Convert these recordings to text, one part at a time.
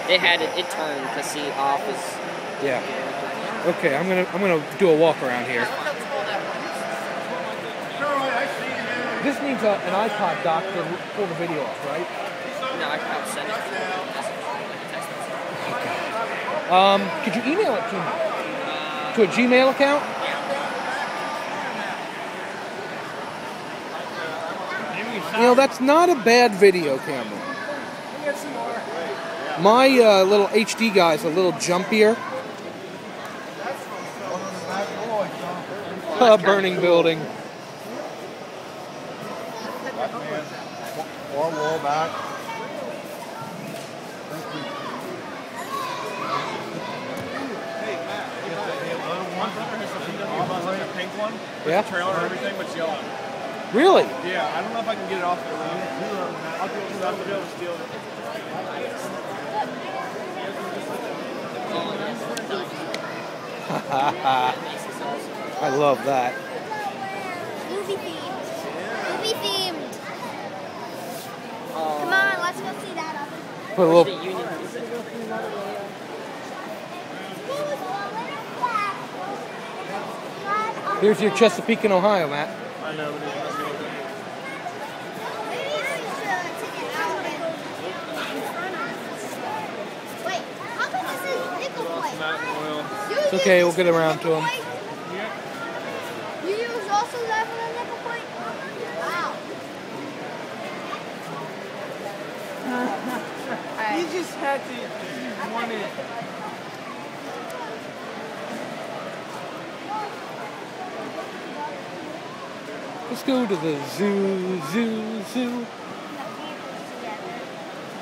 It had it. It turned to see off as. Yeah. Okay, I'm gonna do a walk around here. This needs an iPod dock to pull the video off, right? No, I can send it. Could you email it to me? To a Gmail account? You know, that's not a bad video camera. My little HD guy's a little jumpier. Burning building. One wall back. A pink one. Yeah. Trailer and everything, but it's yellow. Really? Yeah, I don't know if I can get it off there. I'll be able to steal it. I love that. Movie themed. Movie themed. Come on, let's go see that. Put a little. Here's your Chesapeake in Ohio, Matt. I know, but it's Wait, how come this is nickel plate? It's okay, we'll get around to them. You use also that for the nickel plate? Wow. You just had to want it. Let's go to the zoo.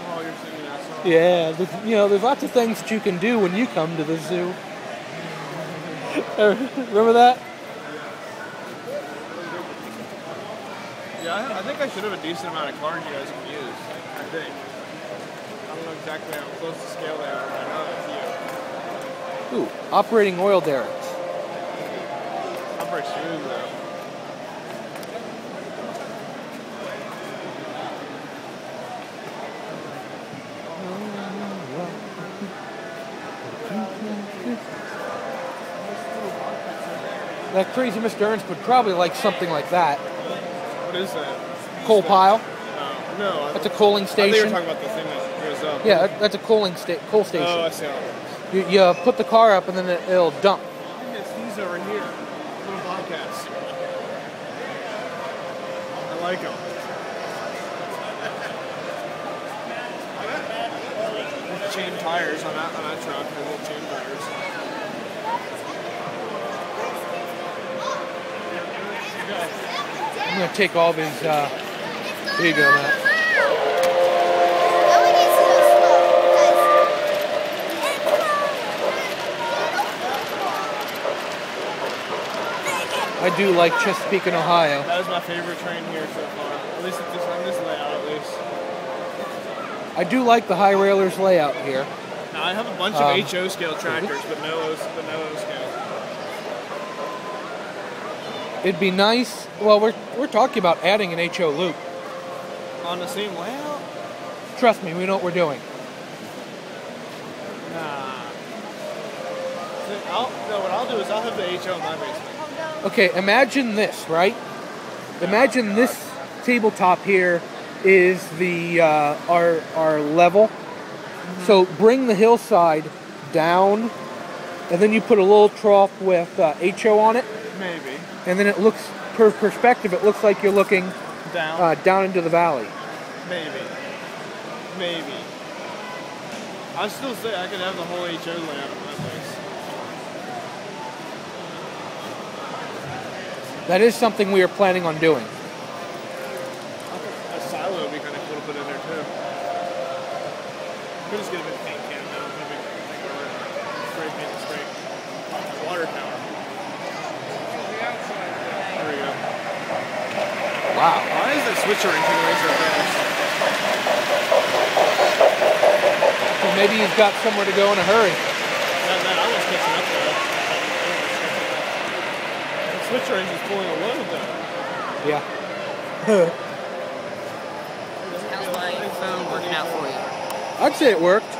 Oh, you're singing that song? Yeah, there's lots of things that you can do when you come to the zoo. Remember that? Yeah, I think I should have a decent amount of cards you guys can use. I think. I don't know exactly how close to scale they are, but I know it's you. Ooh, operating oil derricks. Operate smooth though. That crazy Mr. Ernst would probably like something like that. What is that? Coal pile. No. That's a coaling I thought you station. were talking about the thing that goes up. Yeah, that's a coal station. Oh, I see how it works. You put the car up and then it'll dump. It's these over here. Little bobcats. I like them. Chain tires on that truck. Little chain tires. I'm going to take all of his, here you go, Matt. I do like Chesapeake in Ohio. That is my favorite train here so far. At least on this layout, at least. I do like the HiRailers layout here. Now, I have a bunch of HO scale tractors, but no O scale. It'd be nice. Well, we're talking about adding an HO loop. On the same layout? Trust me, we know what we're doing. Nah. What I'll do is I'll have the HO in my basement. Okay, imagine this, right? Imagine this tabletop here is the our level. Mm-hmm. So bring the hillside down, and then you put a little trough with HO on it. Maybe. And then it looks, per perspective, it looks like you're looking down into the valley. Maybe. I still say I could have the whole HO layout of my place. That is something we are planning on doing. A silo would be kind of cool to put in there too. Could just get a big paint can now. Spray paint it straight. Water tower. There we go. Wow. Why is that switcher wrenching away so fast? So maybe he's got somewhere to go in a hurry. That almost catching up though. The switcher engine's pulling a load though. Yeah. How's my phone working out for you? I'd say it worked.